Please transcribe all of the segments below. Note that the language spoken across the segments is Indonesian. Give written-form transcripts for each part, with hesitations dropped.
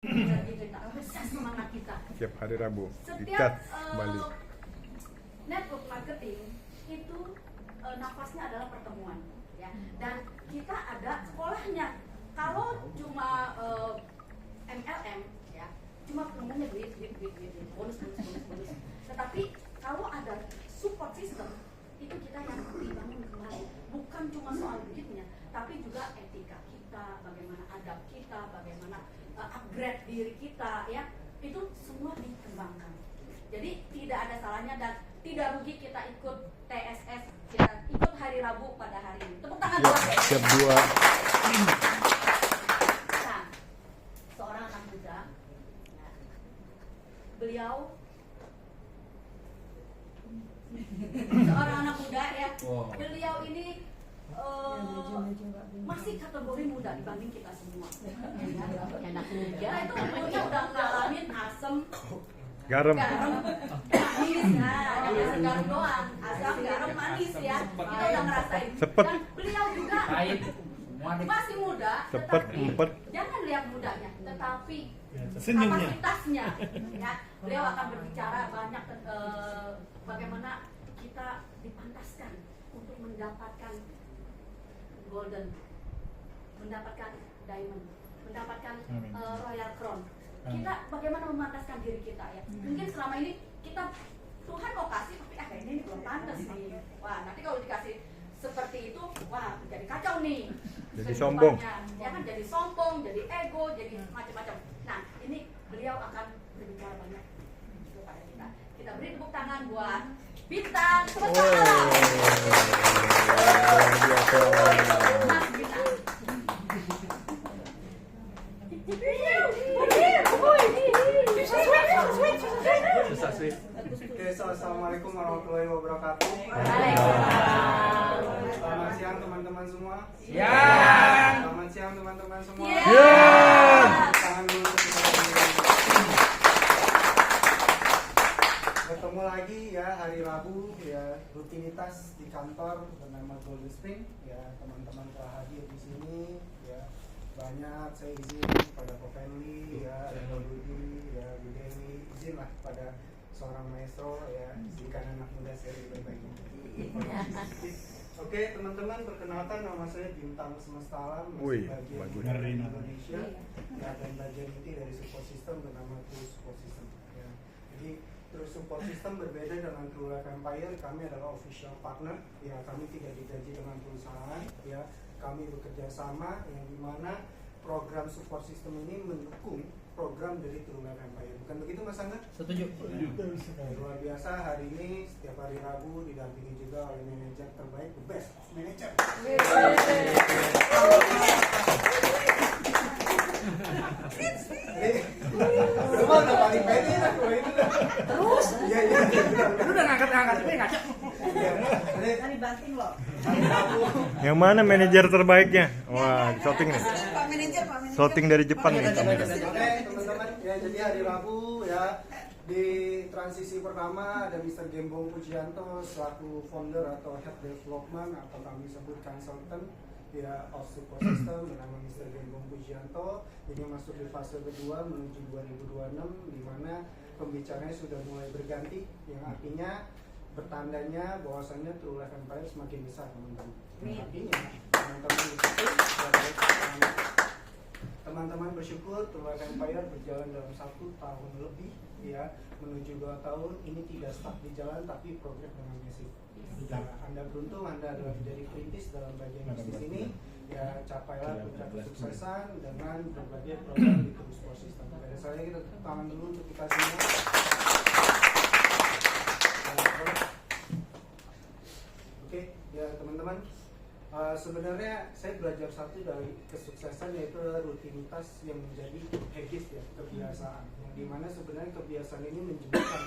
semangat kita. Setiap hari Rabu Setiap Bali. network marketing itu nafasnya adalah pertemuan, ya. Dan kita ada sekolahnya. Kalau cuma MLM, ya, cuma ketemunya duit, bonus. Tetapi kalau ada support system, itu kita yang dibangun kembali. Bukan cuma soal duitnya, tapi juga etika kita, bagaimana adab kita, bagaimana upgrade diri kita, ya. Itu semua dikembangkan. Jadi tidak ada salahnya dan tidak rugi kita ikut TSS, kita ikut hari Rabu pada hari ini. Tepuk tangan buat TSS. Siap dua. Nah, seorang anak muda, beliau seorang anak muda, ya. Beliau ini masih kategori muda dibanding kita semua. Anak muda itu umurnya udah ngalamin asam, Garam. manis, nah, jangan segar doang, asam, garam, manis, ya. Kita udah ngerasain. Sepet. Dan beliau juga masih muda, Sepet, tetapi empet. jangan lihat mudanya, tetapi Senyumnya. kapasitasnya, ya. Beliau akan berbicara banyak bagaimana kita dipantaskan untuk mendapatkan golden, mendapatkan diamond, mendapatkan royal crown. Kita bagaimana memantaskan diri kita, ya. Mungkin selama ini kita Tuhan mau kasih tapi ini belum pantas nih. Wah, nanti kalau dikasih seperti itu, wah, jadi kacau nih. Jadi sombong. Ya kan, jadi sombong, jadi ego, jadi macam-macam. Nah, ini beliau akan berbicara banyak kepada kita. Kita beri tepuk tangan buat Bintang. Tepuk tangan. Mas Bintang. Oke, assalamualaikum warahmatullahi wabarakatuh. Selamat siang teman-teman semua. Selamat siang teman-teman semua. Tangan dulu untuk kita bertemu lagi, ya, hari Rabu, ya, rutinitas di kantor bernama Golden Spring, ya. Teman-teman telah hadir di sini, ya. Banyak saya izin pada Ko Fenli, ya, Ko Dudi, ya, Bu Dewi, izinlah pada seorang maestro, ya, izinkan anak muda saya lebih baik. Oke, teman-teman, perkenalkan, nama saya Bintang Semesta Alam, Wih, bagian bagus. dari Indonesia, ya, dan bagian inti dari support system bernama True Support System, ya. Jadi True Support System berbeda dengan True Life Empire. Kami adalah official partner, ya. Kami tidak digaji dengan perusahaan, ya. Kami bekerja sama, yang dimana program support system ini mendukung program dari True Life Empire. Bukan begitu, Mas Angga? Setuju. Luar biasa, hari ini setiap hari Rabu didampingi juga oleh manajer terbaik, the best of manager. Semua udah paling pede lah kalau itu dah. Terus? Iya. Lu udah ngangkat tapi ngaca. Tadi banting loh. Yang mana manajer terbaiknya? Wah, shooting nih. Pak manajer. Shooting dari Jepang nih. Oke, teman-teman, ya, jadi hari Rabu, ya, di transisi pertama ada Mr. Gembong Pujianto selaku founder atau head development atau kami sebut consultant, ya, of support system bernama Mr. Gembong Pujianto. Ini masuk di fase kedua menuju 2026, di mana pembicaranya sudah mulai berganti, yang artinya bertandanya bahwasannya True Life Empire semakin besar, teman-teman. Artinya teman-teman bersyukur True Life Empire berjalan dalam 1 tahun lebih, ya, menuju 2 tahun. Ini tidak stuck di jalan tapi progres dengan masif. Nah, Anda beruntung, Anda adalah menjadi perintis dalam bagian bisnis ini, ya. Capailah puncak kesuksesan dengan berbagai program di True Support System. Pada saya kita tepuk tangan dulu untuk kita semua. Oke, ya, teman-teman, sebenarnya saya belajar satu dari kesuksesan, yaitu rutinitas yang menjadi habit, ya, kebiasaan, yang dimana sebenarnya kebiasaan ini menjenuhkan,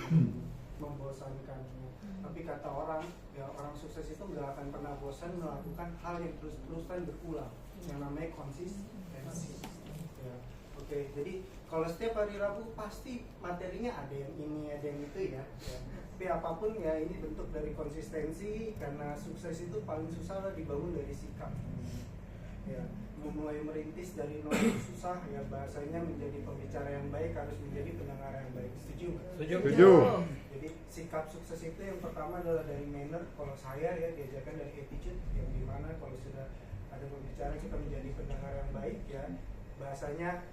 membosankan, ya. Tapi kata orang, ya, orang sukses itu nggak akan pernah bosan melakukan hal yang terus-terusan berulang, yang namanya konsistensi, ya. Oke, jadi kalau setiap hari Rabu pasti materinya ada yang ini, ada yang itu, ya. Tapi apapun, ya, ini bentuk dari konsistensi, karena sukses itu paling susah lah dibangun dari sikap, ya. memulai merintis dari nol itu susah ya, bahasanya menjadi pembicara yang baik harus menjadi pendengar yang baik. Setuju nggak? Setuju. Jadi sikap sukses itu yang pertama adalah dari manner. Kalau saya ya diajarkan dari attitude, yang dimana kalau sudah ada pembicara kita menjadi pendengar yang baik ya, bahasanya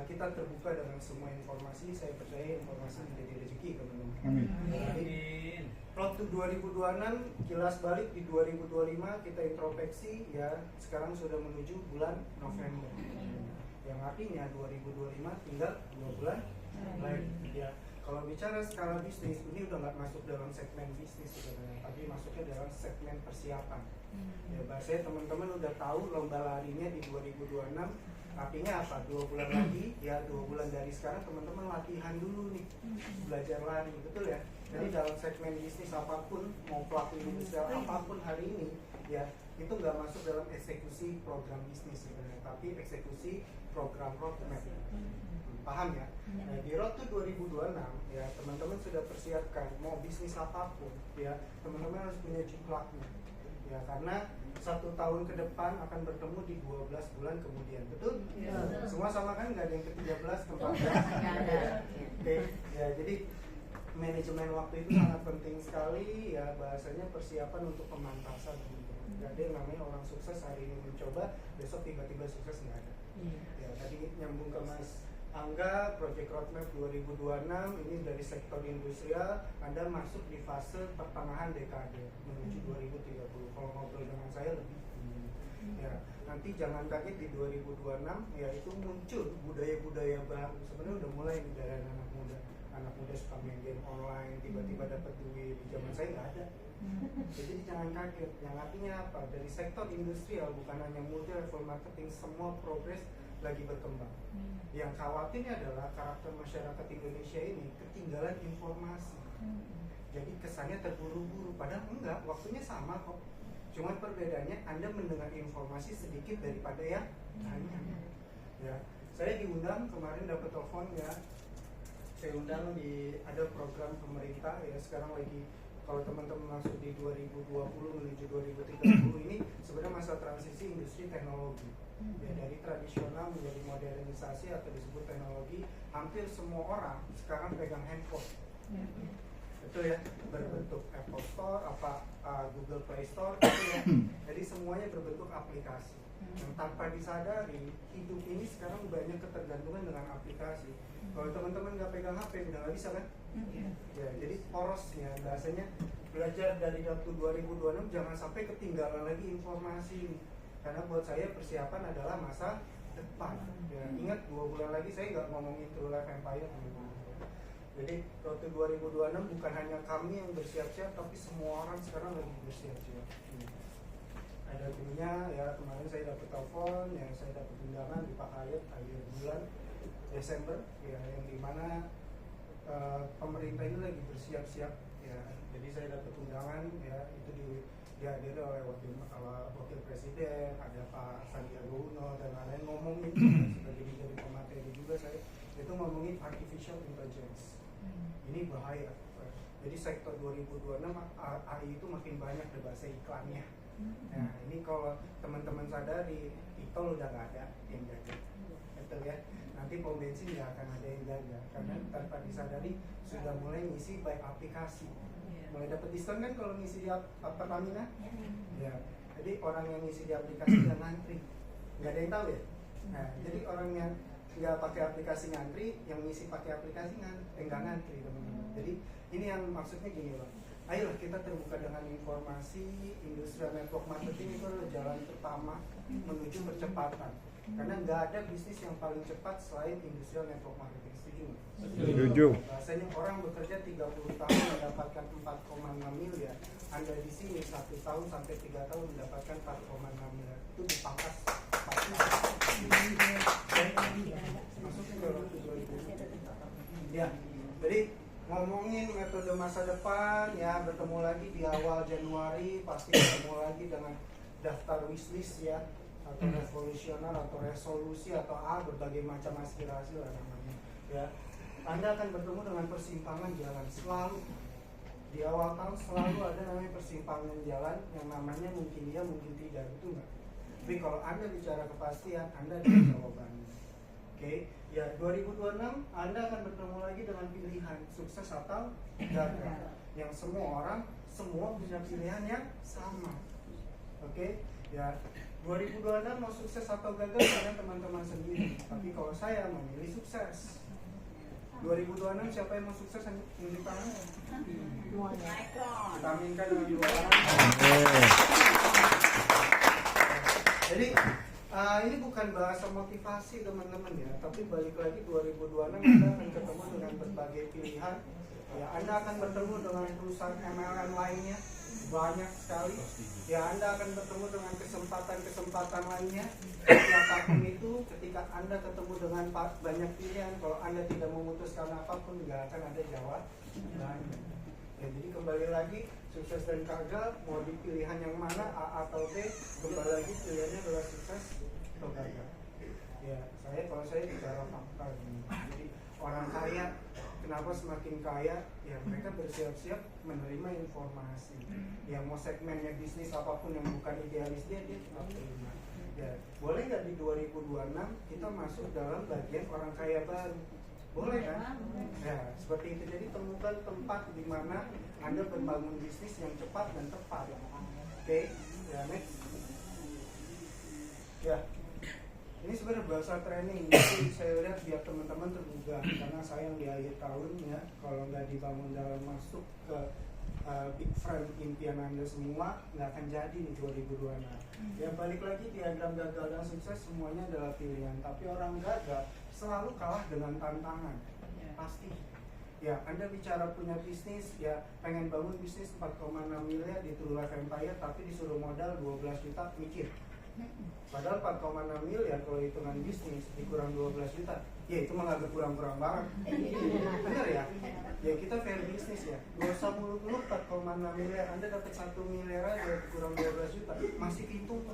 kita terbuka dengan semua informasi. Saya percaya informasi menjadi rezeki teman-teman. Amin. Road to 2026, kilas balik di 2025 kita introspeksi ya, sekarang sudah menuju bulan November. Yang artinya 2025 tinggal 2 bulan lagi ya. Kalau bicara skala bisnis ini udah nggak masuk dalam segmen bisnis sebenarnya, tapi masuknya dalam segmen persiapan. Ya bahasanya teman-teman udah tahu lomba larinya di 2026. Artinya apa? 2 bulan lagi, ya 2 bulan dari sekarang teman-teman latihan dulu nih, belajar lari, betul ya? Jadi dalam segmen bisnis apapun, mau pelaku industrial apapun hari ini, ya itu nggak masuk dalam eksekusi program bisnis sebenarnya, tapi eksekusi program roadmap. Paham ya? Nah, di road to 2026, ya teman-teman sudah persiapkan mau bisnis apapun, ya teman-teman harus punya ciplaknya. Ya karena 1 tahun ke depan akan bertemu di 12 bulan kemudian, betul? Ya. Semua sama kan? Nggak ada yang ke-13, ke-14. Nggak ada. Oke, ya jadi manajemen waktu itu sangat penting sekali ya, bahasanya persiapan untuk pemantasan. Nggak ada yang namanya orang sukses hari ini mencoba, besok tiba-tiba sukses, nggak ada. Ya tadi nyambung ke Mas Angga, Project Roadmap 2026 ini dari sektor industrial, Anda masuk di fase pertengahan dekade menuju 2030. Kalau ngobrol dengan saya lebih ya, nanti jangan kaget di 2026 ya itu muncul budaya-budaya baru. Sebenarnya udah mulai dari anak muda suka main game online, tiba-tiba dapat duit. Di zaman saya nggak ada. Jadi jangan kaget. Yang artinya apa? Dari sektor industrial bukan hanya multi level marketing, semua progres lagi berkembang. Yang khawatirnya adalah karakter masyarakat Indonesia ini ketinggalan informasi. Jadi kesannya terburu-buru, padahal enggak, waktunya sama kok. Cuman perbedaannya Anda mendengar informasi sedikit daripada yang banyak. Ya, saya diundang kemarin dapat telepon ya. Saya undang ada program pemerintah ya, sekarang lagi kalau teman-teman masuk di 2020 menuju 2030 ini sebenarnya masa transisi industri teknologi. Ya, dari tradisional menjadi modernisasi atau disebut teknologi, hampir semua orang sekarang pegang handphone. Betul ya, berbentuk Apple Store, Google Play Store, gitu ya. Jadi semuanya berbentuk aplikasi. Yang tanpa disadari, hidup ini sekarang banyak ketergantungan dengan aplikasi. Kalau teman-teman nggak pegang HP, udah nggak bisa kan? Ya, jadi porosnya, bahasanya belajar dari waktu 2026 jangan sampai ketinggalan lagi informasi. Karena buat saya persiapan adalah masa depan. Ya, ingat 2 bulan lagi saya nggak ngomongin True Life Empire. Jadi waktu 2026 bukan hanya kami yang bersiap-siap, tapi semua orang sekarang lagi bersiap-siap. Ada timnya ya, kemarin saya dapat telepon, ya saya dapat undangan di Pak Hayat akhir bulan Desember, ya yang dimana pemerintah ini lagi bersiap-siap. Ya, jadi saya dapat undangan ya itu dihadiri oleh wakil presiden, ada Pak Sandiaga Uno dan lain-lain ngomongin sebagai jadi pemateri juga saya itu ngomongin artificial intelligence. Ini bahaya. Jadi sektor 2026 AI itu makin banyak di bahasa iklannya. Nah ini kalau teman-teman sadari, tol udah nggak ada yang jaga, betul ya. Nanti pom bensin nggak akan ada yang jaga karena tanpa disadari sudah mulai ngisi by aplikasi. Mulai dapat diskon kan kalau ngisi di Pertamina? Ya. Jadi orang yang ngisi di aplikasi udah ngantri, nggak ada yang tahu ya. Nah jadi orang yang nggak pakai aplikasi ngantri, yang ngisi pakai aplikasi nggak ngantri teman-teman. Jadi ini yang maksudnya gini loh. Ayolah kita terbuka dengan informasi. Industrial network marketing itu adalah jalan pertama menuju percepatan. Karena nggak ada bisnis yang paling cepat selain industrial network marketing. Setuju nggak? Setuju. Bahasanya orang bekerja 30 tahun mendapatkan 4,6 miliar. Anda di sini 1 tahun sampai 3 tahun mendapatkan 4,6 miliar. Itu dipangkas 40. Masuknya ke waktu 2000. Ya, jadi ngomongin metode masa depan ya, bertemu lagi di awal Januari, pasti bertemu lagi dengan daftar wishlist ya, atau revolusioner atau resolusi atau berbagai macam aspirasi lah namanya ya. Anda akan bertemu dengan persimpangan jalan selalu di awal tahun, selalu ada namanya persimpangan jalan yang namanya mungkin iya mungkin tidak, itu enggak. Tapi kalau Anda bicara kepastian, Anda ada jawabannya. Oke, ya 2026 Anda akan bertemu lagi dengan pilihan sukses atau gagal. Yang semua orang semua punya pilihan yang sama. Oke, ya 2026 mau sukses atau gagal kalian teman-teman sendiri. Tapi kalau saya memilih sukses. 2026 siapa yang mau sukses tunjuk tangan? Kita aminkan dengan dua tangan. Jadi ini bukan bahasa motivasi teman-teman ya, tapi balik lagi 2026 Anda akan ketemu dengan berbagai pilihan. Ya, Anda akan bertemu dengan perusahaan MLM lainnya banyak sekali. Ya, Anda akan bertemu dengan kesempatan-kesempatan lainnya. Apapun itu, ketika Anda ketemu dengan banyak pilihan, kalau Anda tidak memutuskan apapun, nggak akan ada jawaban. Ya, jadi kembali lagi, sukses dan gagal, mau di pilihan yang mana, A atau B, kembali lagi pilihannya adalah sukses atau gagal. Ya, kalau saya bicara fakta ini. Jadi orang kaya, kenapa semakin kaya? Ya mereka bersiap-siap menerima informasi. Yang mau segmennya bisnis apapun yang bukan idealis dia tetap terima. Ya, boleh nggak di 2026 kita masuk dalam bagian orang kaya baru? Boleh kan? Ya, seperti itu. Jadi temukan tempat di mana Anda membangun bisnis yang cepat dan tepat. Oke, ya next. Ya, ini sebenarnya bahasa training. Jadi saya lihat biar teman-teman tergugah karena saya yang di akhir tahun ya, kalau nggak dibangun dalam masuk ke big frame impian Anda semua, nggak akan jadi di 2026. Ya balik lagi, diagram gagal dan sukses semuanya adalah pilihan. Tapi orang gagal selalu kalah dengan tantangan, pasti. Ya, Anda bicara punya bisnis, ya pengen bangun bisnis 4,6 miliar di True Life Empire, tapi disuruh modal 12 juta, mikir. Padahal 4,6 miliar kalau hitungan bisnis dikurang 12 juta, ya itu mah nggak berkurang-kurang banget. Bener ya? Ya kita fair bisnis ya. Gak usah muluk-muluk 4,6 miliar, Anda dapat 1 miliar aja kurang 12 juta, masih pintu.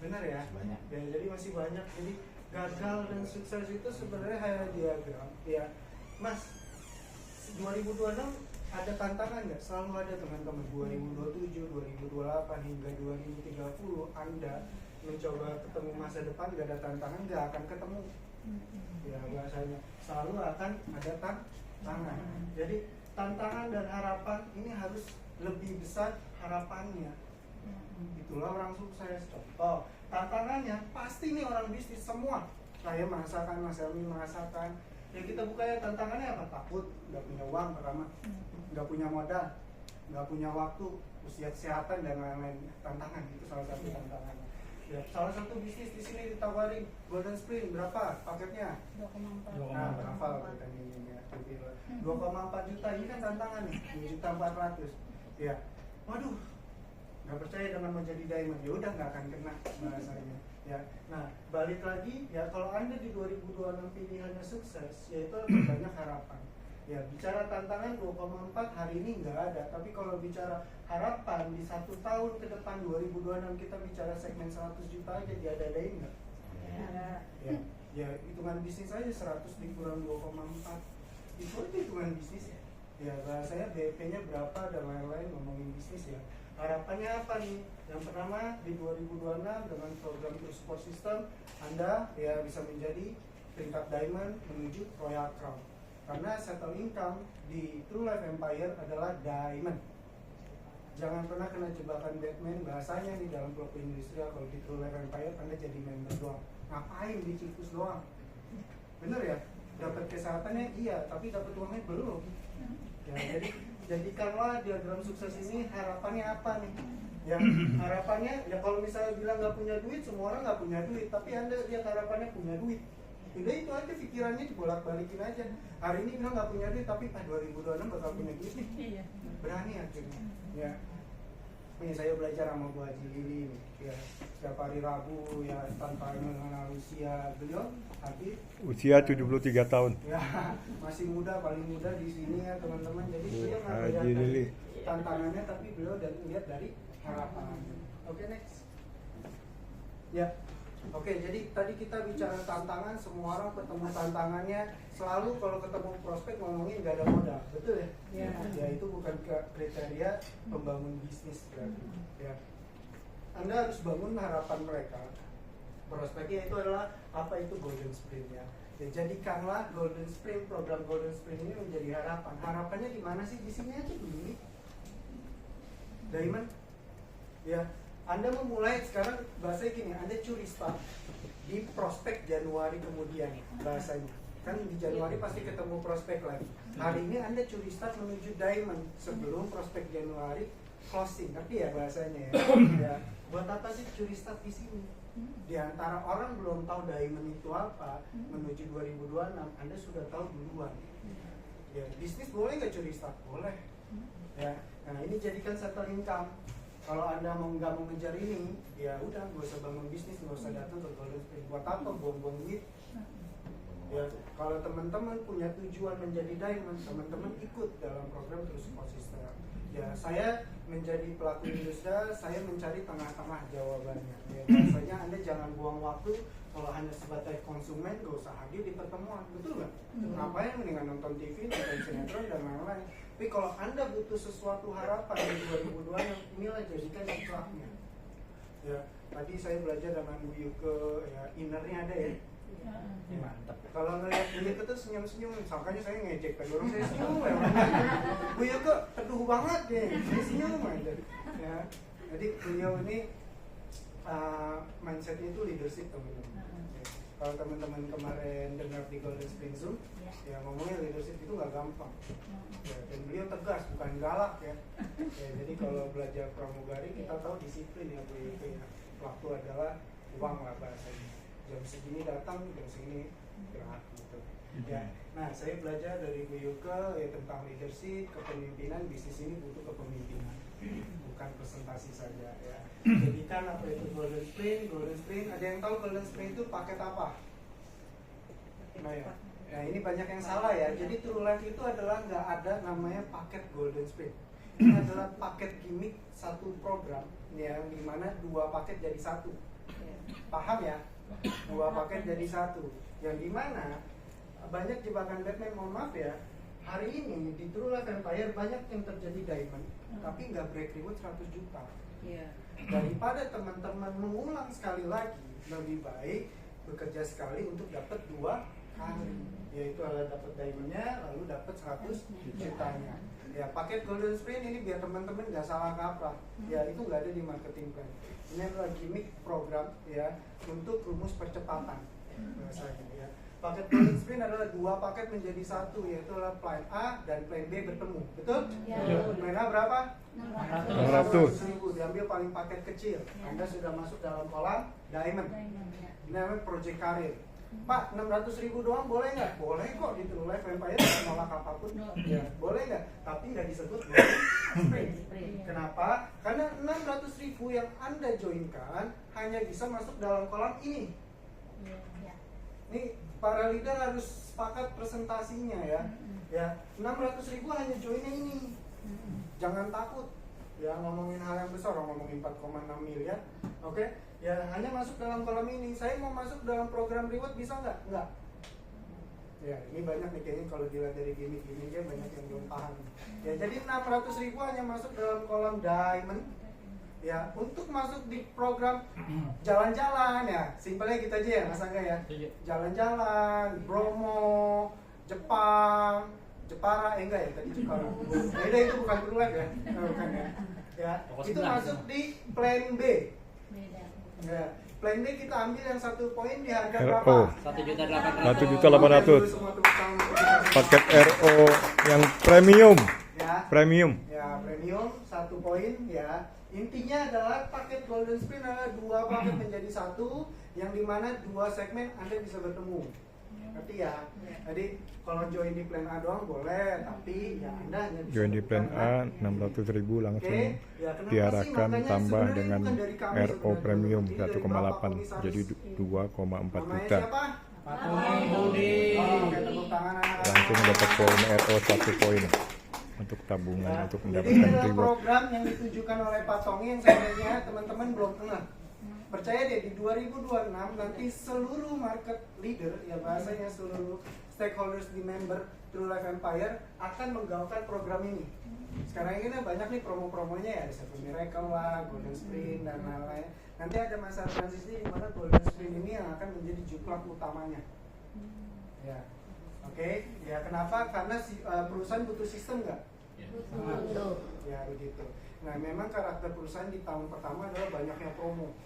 Bener ya? Ya jadi masih banyak. Jadi gagal dan sukses itu sebenarnya hanya diagram. Ya, Mas, 2026 ada tantangan nggak? Selalu ada teman-teman. 2027, 2028 hingga 2030 Anda mencoba ketemu masa depan nggak ada tantangan, nggak akan ketemu. Ya bahasanya selalu akan ada tantangan. Jadi tantangan dan harapan ini harus lebih besar harapannya. Itulah orang sukses. Contoh tantangannya pasti nih orang bisnis semua. Saya merasakan, Mas Helmi merasakan. Ya kita buka ya, tantangannya apa? Takut, nggak punya uang pertama, nggak punya modal, nggak punya waktu, usia kesehatan dan lain-lain. Tantangan itu salah satu tantangannya. Ya, salah satu bisnis di sini ditawarin Golden Spring berapa paketnya? 2,4. Nah, berapa kita ini ya? 2,4 juta ini kan tantangan nih, 2.400.000. Ya, waduh, nggak percaya dengan mau jadi diamond, ya udah nggak akan kena bahasanya. Ya, nah balik lagi ya, kalau Anda di 2026 pilihannya sukses, yaitu banyak harapan. Ya, bicara tantangan 2,4 hari ini nggak ada, tapi kalau bicara harapan di 1 tahun ke depan 2026 kita bicara segmen 100 juta aja, diada-adain nggak? Ya, hitungan bisnis aja 100 dikurang 2,4 itu aja hitungan bisnis ya. Ya, bahasanya BP-nya berapa dan lain-lain, ngomongin bisnis ya. Harapannya apa nih? Yang pertama di 2026 dengan program True Support System Anda ya bisa menjadi tingkat diamond menuju Royal Crown. Karena settle income di True Life Empire adalah diamond. Jangan pernah kena jebakan Batman, bahasanya di dalam pelaku industrial. Kalau di True Life Empire Anda jadi member doang. Ngapain di Cikus doang? Bener ya? Dapat kesehatannya iya, tapi dapat uangnya belum. Ya, jadi jadikanlah diagram sukses ini harapannya apa nih? Ya, harapannya ya kalau misalnya bilang nggak punya duit, semua orang nggak punya duit, tapi Anda lihat harapannya punya duit. Udah itu aja pikirannya, dibolak-balikin aja. Hari ini bilang nggak punya duit, tapi 2026 bakal punya duit nih. Berani akhirnya. Ya. Nih saya belajar sama Bu Haji Lili nih. Ya, setiap hari Rabu ya tanpa mengenal usia beliau, tapi Usia 73 tahun. ya masih muda, paling muda di sini ya teman-teman. Jadi beliau nggak Haji lihat dari Lili. tantangannya, tapi beliau lihat dari harapan. Oke, next. Ya, oke. Jadi tadi kita bicara tantangan, semua orang ketemu tantangannya. Selalu kalau ketemu prospek ngomongin nggak ada modal, betul ya? Ya itu bukan kriteria pembangun bisnis berarti. Ya. Anda harus bangun harapan mereka. Prospeknya itu adalah apa itu Golden Sprint ya. Ya, jadikanlah Golden Sprint, program Golden Sprint ini menjadi harapan. Harapannya di mana sih? Di sini aja dulu. Diamond. Ya, Anda memulai sekarang bahasanya gini, Anda curi start di prospek Januari kemudian bahasanya. Kan di Januari pasti ketemu prospek lagi. Hari ini Anda curi start menuju Diamond sebelum prospek Januari closing. Tapi ya bahasanya ya. Ya, buat apa sih curi start di sini? Di antara orang belum tahu Diamond itu apa, menuju 2026 Anda sudah tahu duluan. Ya, bisnis boleh nggak curi start? Boleh. Ya, nah ini jadikan settle income. Kalau Anda nggak mau ngejar ini, ya udah nggak usah bangun bisnis, nggak usah datang ke Golden Sprint. Buat apa buang-buang duit? Ya, kalau teman-teman punya tujuan menjadi Diamond, teman-teman ikut dalam program terus konsisten. Ya, saya menjadi pelaku industri, saya mencari tengah-tengah jawabannya. Ya, biasanya Anda jangan buang waktu kalau hanya sebagai konsumen, gak usah hadir di pertemuan, betul nggak? Ngapain mendingan nonton TV, nonton sinetron dan lain-lain. Tapi kalau Anda butuh sesuatu harapan di 2022, inilah jadikan ikhlaknya. Ya, tadi saya belajar dengan Bu Yuke, ya innernya ada ya. Mantap. Kalau ngeliat Bu Yuke tuh senyum-senyum, makanya saya ngejek tadi orang saya senyum ya. Bu Yuke teduh banget deh, saya senyum aja. Ya, jadi beliau ini mindsetnya itu leadership teman-teman. Ya. Kalau teman-teman kemarin dengar di Golden Sprint Zoom, ya ngomongnya leadership itu nggak gampang. Ya, dan beliau tegas, bukan galak ya. Ya, jadi kalau belajar pramugari kita tahu disiplin ya Bu Yuke ya. Waktu adalah uang lah bahasanya. Jam segini datang, jam segini gerak gitu. Ya, nah saya belajar dari Bu Yuke ya tentang leadership, kepemimpinan. Bisnis ini butuh kepemimpinan, bukan presentasi saja ya. Jadikan apa itu Golden Sprint? Golden Sprint, ada yang tahu Golden Sprint itu paket apa? Nah ya, ya ini banyak yang salah ya. Jadi True Life itu adalah nggak ada namanya paket Golden Sprint. Ini adalah paket gimmick satu program yang dimana dua paket jadi satu. Paham ya? Dua paket jadi satu, yang dimana banyak jebakan Batman. Mohon maaf ya, hari ini di True Life Empire banyak yang terjadi Diamond tapi nggak break reward 100 juta. Daripada teman-teman mengulang sekali lagi, lebih baik bekerja sekali untuk dapat dua kali, yaitu adalah dapat Diamondnya lalu dapat 100 jutanya. Ya, paket Golden Sprint ini biar teman-teman nggak salah kaprah. Ya, itu nggak ada di marketing plan. Ini adalah gimmick program ya untuk rumus percepatan bahasanya ya. Paket Golden Sprint adalah dua paket menjadi satu, yaitu adalah plan A dan plan B bertemu, betul? Ya. Plan A berapa? 600.000. Diambil paling paket kecil. Anda sudah masuk dalam kolam Diamond. Ini namanya Project Career. Pak, 600.000 doang boleh nggak? Boleh kok di True Life Empire, nolak apapun. Ya, boleh nggak? Tapi nggak disebut Golden Sprint. Kenapa? Karena 600.000 yang Anda joinkan hanya bisa masuk dalam kolam ini. Ini para leader harus sepakat presentasinya ya. Ya, 600.000 hanya joinnya ini. Jangan takut. Ya, ngomongin hal yang besar, orang ngomongin 4,6 miliar. Oke? Ya, hanya masuk dalam kolam ini. Saya mau masuk dalam program reward bisa nggak? Nggak. Ya, ini banyak nih kayaknya kalau dilihat dari gimmick-gimmicknya banyak yang belum paham. Ya, jadi 600.000 hanya masuk dalam kolam Diamond. Ya, untuk masuk di program jalan-jalan ya, simpelnya gitu aja ya Mas Angga ya. Jalan-jalan, Bromo, Jepang, Jepara, enggak ya tadi Jepara. Beda itu bukan True Life ya. Bukan ya. Ya, itu masuk di plan B. Ya, plan B kita ambil yang 1 poin di harga berapa? 1.800.000. Paket RO yang premium. Ya. Premium. Ya, premium 1 poin ya. Intinya adalah paket Golden Sprint adalah dua paket menjadi satu, yang dimana dua segmen Anda bisa bertemu. Ngerti ya? Jadi kalau join di plan A doang boleh, tapi ya Anda hanya bisa Join di plan A 600.000 langsung ya, diarahkan makanya tambah sebenarnya dengan bukan dari kami RO sebenarnya. premium Jadi dari 1,8 Bapak Komisaris. jadi 2,4 Namanya juta. siapa? Pak Tony Budi. Oke, tepuk tangan anak-anak. Langsung dapat poin RO 1 poin untuk tabungan Ya, untuk jadi ini mendapatkan adalah reward. program yang ditujukan oleh Pak Tongi yang sebenarnya teman-teman belum kenal. Percaya deh, di 2026 nanti seluruh market leader, ya bahasanya seluruh stakeholders di member True Life Empire akan menggaungkan program ini. Sekarang ini banyak nih promo-promonya ya, ada Seven Miracle lah, Golden Sprint dan lain-lain. Nanti ada masa transisi di mana Golden Sprint ini yang akan menjadi juklak utamanya. Ya, oke. Ya kenapa? Karena perusahaan butuh sistem nggak? Ya begitu. Nah memang karakter perusahaan di tahun pertama adalah banyaknya promo.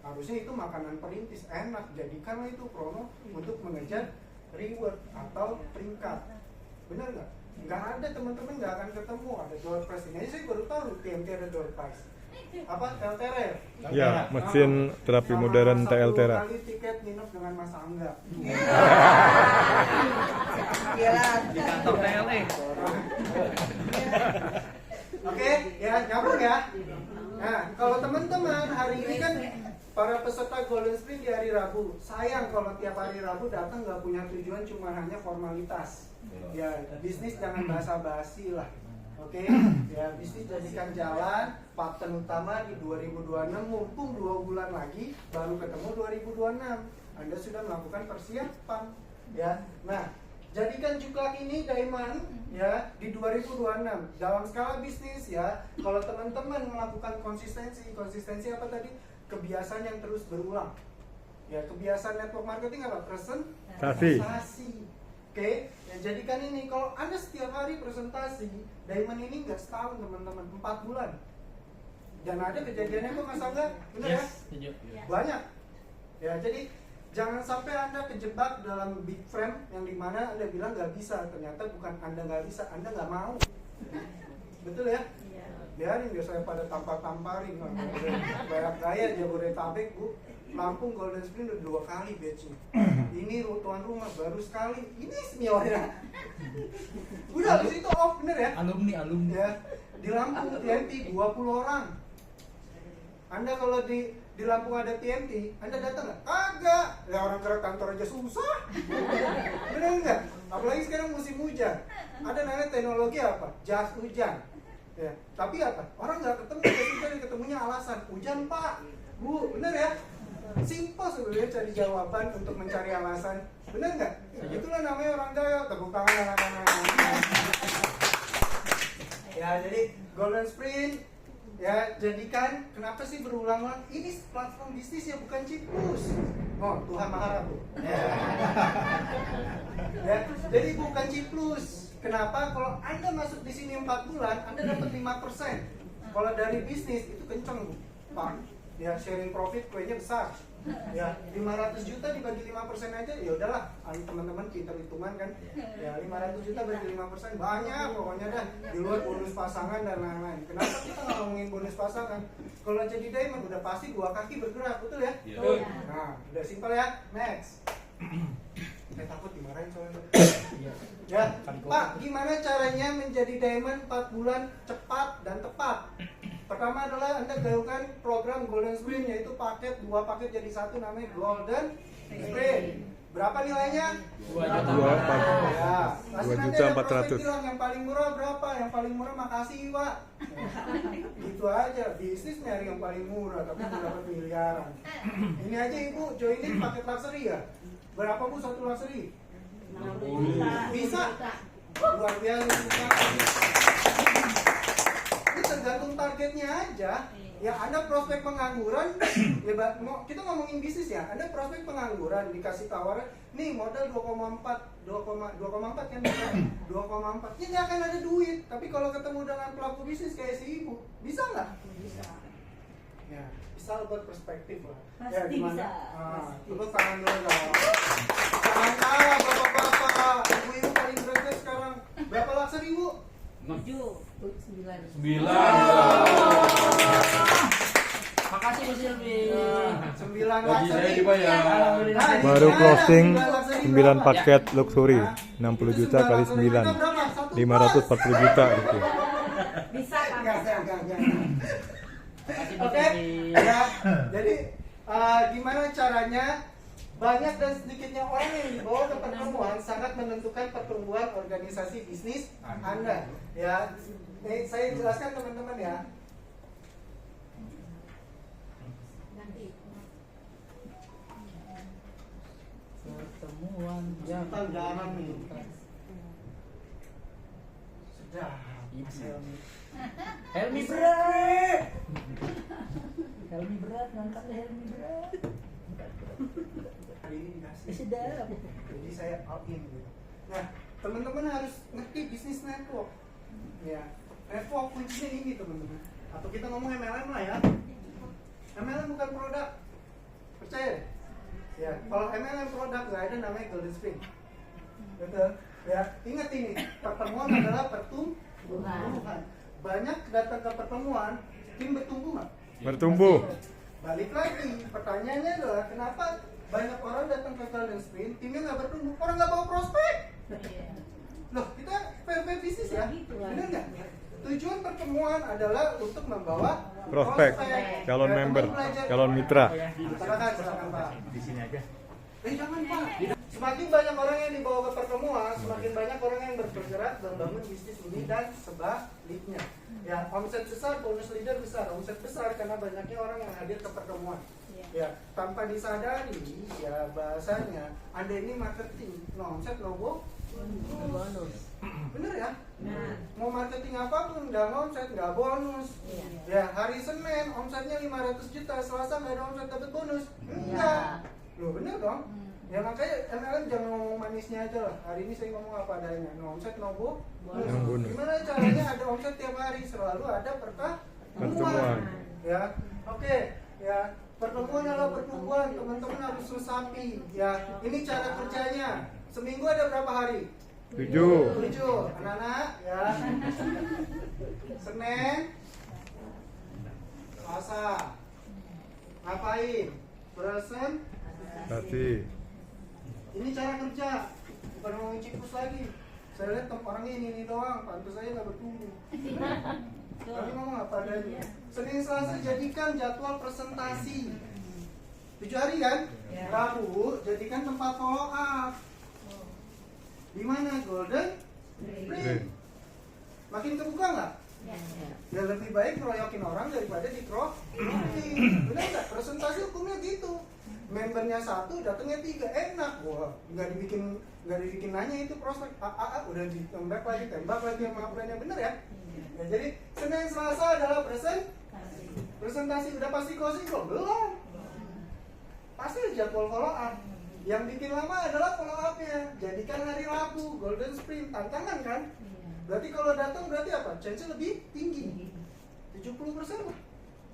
Harusnya itu makanan perintis, enak. Jadikanlah itu promo untuk mengejar reward atau peringkat. Benar nggak? Nggak ada, teman-teman nggak akan ketemu. Ada door prize. Ini saya baru tahu TMT ada door prize. Apa? Teltera ya? Ya, mesin terapi modern Teltera. 1 kali tiket nginep dengan Mas Angga. Di kantor TLE. Oke, ya nyambung ya. Nah, kalau teman-teman hari ini kan para peserta Golden Sprint di hari Rabu. Sayang kalau tiap hari Rabu datang nggak punya tujuan, cuma hanya formalitas. Ya, bisnis jangan basa-basi lah. Oke, ya bisnis jadikan jalan. Pattern utama di 2026, mumpung 2 bulan lagi baru ketemu 2026. Anda sudah melakukan persiapan. Ya, nah jadikan juklak ini Diamond ya di 2026 dalam skala bisnis ya. Kalau teman-teman melakukan konsistensi apa tadi? Kebiasaan yang terus berulang. Ya, kebiasaan network marketing apa? Presentasi. Oke, ya jadikan ini. Kalau Anda setiap hari presentasi, Diamond ini nggak setahun teman-teman, 4 bulan. Dan ada kejadiannya kok Mas Angga, benar ya? Banyak. Ya, jadi jangan sampai Anda kejebak dalam big frame yang dimana Anda bilang nggak bisa. Ternyata bukan Anda nggak bisa, Anda nggak mau. Betul ya? Biarin biasanya pada tampar-tamparin. Banyak gaya Jabodetabek, Bu. Lampung Golden Sprint udah 2 kali batch-nya. Ini tuan rumah baru sekali. Ini seniornya. Udah habis itu off, bener ya? Alumni. Ya. Di Lampung TNT 20 orang. Anda kalau di Lampung ada TNT, Anda datang nggak? Kagak. Ya orang gerak kantor aja susah. Bener nggak? Apalagi sekarang musim hujan. Ada namanya teknologi apa? Jas hujan. Ya. Tapi apa? Orang nggak ketemu jas hujan, ketemunya alasan. Hujan Pak, Bu, bener ya? Simpel sebenarnya cari jawaban untuk mencari alasan. Bener nggak? Itulah namanya orang Jawa. Tepuk tangan anak-anak. Ya, jadi Golden Sprint ya jadikan, kenapa sih berulang-ulang? Ini platform bisnis ya, bukan Ciplus. Oh, Tuhan Maharap Bu. Ya, jadi bukan Ciplus. Kenapa? Kalau Anda masuk di sini 4 bulan, Anda dapat 5%. Kalau dari bisnis itu kenceng Bu, Pak. Ya, sharing profit kuenya besar. Ya, 500 juta dibagi 5% aja, ya udahlah. Teman-teman kita hitungan kan. Ya, 500 juta bagi 5% banyak pokoknya dah. Di luar bonus pasangan dan lain-lain. Kenapa kita nggak ngomongin bonus pasangan? Kalau jadi Diamond udah pasti 2 kaki bergerak, betul ya? Nah, udah simpel ya. Next. Saya takut dimarahin soalnya. Ya, Pak, gimana caranya menjadi Diamond 4 bulan cepat dan tepat? Pertama adalah Anda gaungkan program Golden Sprint, yaitu paket 2 paket jadi 1 namanya Golden Sprint. Berapa nilainya? 2 juta. Ya, pasti nanti ada 2.400.000. prospek bilang yang paling murah berapa? Yang paling murah makasih Pak. Gitu aja, bisnis nyari yang paling murah tapi dapat miliaran. Ini aja Ibu joinin paket luxury ya. Berapa Bu satu luxury? 60 Bisa? Luar biasa. Ini tergantung targetnya aja. Ya Anda prospek pengangguran, ya kita ngomongin bisnis ya. Anda prospek pengangguran dikasih tawaran, nih modal 2,4 kan? 2,4. Ya nggak akan ada duit. Tapi kalau ketemu dengan pelaku bisnis kayak si Ibu, bisa nggak? Bisa. Ya, bisa buat perspektif lah. Pasti Ya, gimana? bisa. Tepuk tangan dulu dong. Jangan kalah bapak-bapak, ibu-ibu paling berat sekarang. Berapa laksa Ibu? 9. Makasih Bu Silvi. 9 Gaji laksa. saya dibayar. Baru closing 9 paket luxury 60 juta kali 9 540 juta gitu. Bisa kan? Enggak. Makasih Bu Oke, Silvi. ya. Jadi gimana caranya? Banyak dan sedikitnya orang yang dibawa ke pertemuan sangat menentukan pertumbuhan organisasi bisnis Anda. Ya, saya jelaskan teman-teman ya. Pertemuan pertemuan. Ya, jangan nih. Sudah. Helmi berat. Helmi berat, ngangkatnya Helmi berat. Hari ini dikasih. Sudah. Jadi saya all in gitu. Nah, teman-teman harus ngerti bisnis network. Ya, network kuncinya ini teman-teman. Atau kita ngomong MLM lah ya. MLM bukan produk. Percaya? Ya, kalau MLM produk nggak ada namanya Golden Spring. Betul? Ya, ingat ini, pertemuan adalah pertumbuhan. Banyak datang ke pertemuan, tim bertumbuh nggak? Bertumbuh. Balik lagi, pertanyaannya adalah kenapa banyak orang datang ke Golden Spring, timnya nggak bertumbuh, orang nggak bawa prospek. Loh, kita fair bisnis ya, benar nggak? Tujuan pertemuan adalah untuk membawa Prospek, calon Ya, member, teman belajar. calon mitra. Silakan Pak. Di sini aja. Jangan Pak. Semakin banyak orang yang dibawa ke pertemuan, semakin banyak orang yang bergerak membangun bisnis ini dan sebaliknya. Ya, omset besar, bonus leader besar, omset besar karena banyaknya orang yang hadir ke pertemuan. Ya, tanpa disadari, ya bahasanya, Anda ini marketing, no omset, no bonus. Bener ya? Mau marketing apapun, nggak omset, nggak bonus. Ya, hari Senin omsetnya 500 juta, Selasa nggak ada omset, dapat bonus. Enggak. Loh, bener dong? Ya makanya MLM jangan ngomong manisnya aja lah. Hari ini saya ngomong apa adanya. No omset, no bonus. Gimana caranya ada omset tiap hari? Selalu ada pertemuan. Ya, oke. Ya, pertemuan adalah pertumbuhan. Teman-teman harus resapi. Ya, ini cara kerjanya. Seminggu ada berapa hari? 7. 7. Anak-anak, ya. Senin, Selasa. Ngapain? Berarti Ini cara kerja, bukan ngomongin cikus lagi. Saya lihat orangnya ini doang, pantas saya nggak bertumbuh. Tapi ngomong apa adanya. Senin Selasa jadikan jadwal presentasi. 7 hari kan? Rabu jadikan tempat follow up. Di mana? Golden Spring. Makin kebuka nggak? Ya lebih baik ngeroyokin orang daripada dikeroyokin. Benar nggak? Presentasi hukumnya gitu. Membernya 1, datangnya 3, enak. Wah, nggak dibikin nanya itu prospek. Udah ditembak lagi sama brand yang bener ya. Ya, jadi Senin Selasa adalah presentasi. Udah pasti closing belum? Pasti jadwal follow up. Yang bikin lama adalah follow up-nya. Jadikan hari Rabu, Golden Sprint, tantangan kan? Berarti kalau datang berarti apa? Chance lebih tinggi. 70% lah.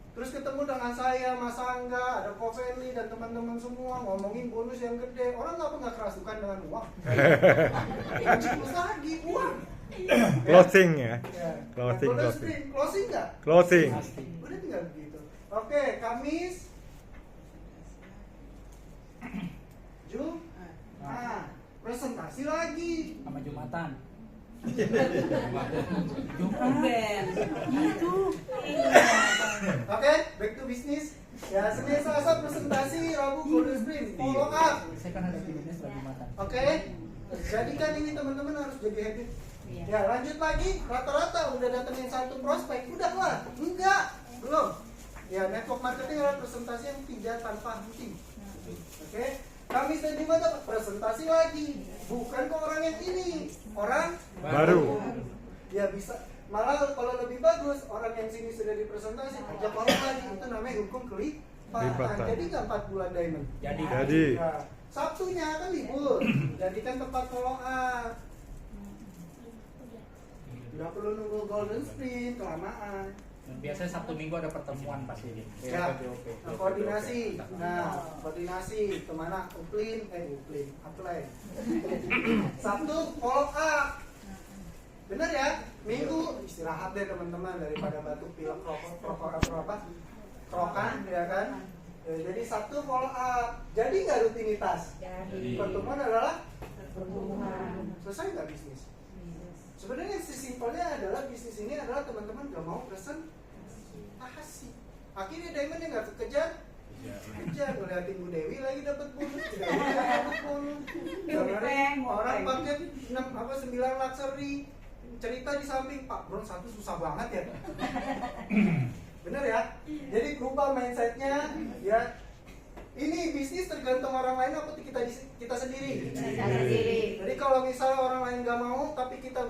Terus ketemu dengan saya, Mas Angga, ada Kovenli dan teman-teman semua ngomongin bonus yang gede. Orang nggak kerasukan dengan uang. Cikus lagi uang. closing ya. Closing nggak? Closing. Udah tinggal begitu. Oke, Kamis, presentasi lagi. Sama Jumatan. Oke, back to business. Ya, Senin Selasa presentasi, Rabu Golden Sprint, follow up. Saya kan ada bisnis lagi Jumatan. Oke, jadikan ini teman-teman harus jadi habit. Ya, lanjut lagi, rata-rata udah datengin 1 prospek, udah kelar? Enggak, belum. Ya, network marketing adalah presentasi yang tidak tanpa henti. Oke, Kamis dan Jumat dapat presentasi lagi, bukan ke orang yang ini, orang Baru. Ya bisa, malah kalau lebih bagus orang yang sini sudah dipresentasi, ajak orang lagi, itu namanya hukum kelipatan. Jadi nggak 4 bulan diamond. Jadi. Nah, Sabtunya kan libur, jadikan tempat follow up. Nggak perlu nunggu Golden Sprint, kelamaan. Biasanya Sabtu Minggu ada pertemuan pasti. Ya, koordinasi. Nah, koordinasi kemana? Uplin, apply. Sabtu follow up. Bener ya? Minggu istirahat deh teman-teman daripada batuk pilek krokan ya kan? Ya, jadi Sabtu follow up. Jadi nggak rutinitas. Pertemuan adalah pertumbuhan. Selesai nggak bisnis? Sebenarnya simpelnya adalah bisnis ini adalah teman-teman gak mau presentasi. Akhirnya diamondnya nggak kekejar, ngeliatin Bu Dewi lagi dapat bonus, orang paket 9 luxury, cerita di samping Pak Bron 1 susah banget ya. Bener ya? Jadi berubah mindsetnya ya. ini bisnis tergantung orang lain apa kita sendiri. Kita sendiri. Jadi kalau misalnya orang lain nggak mau tapi kita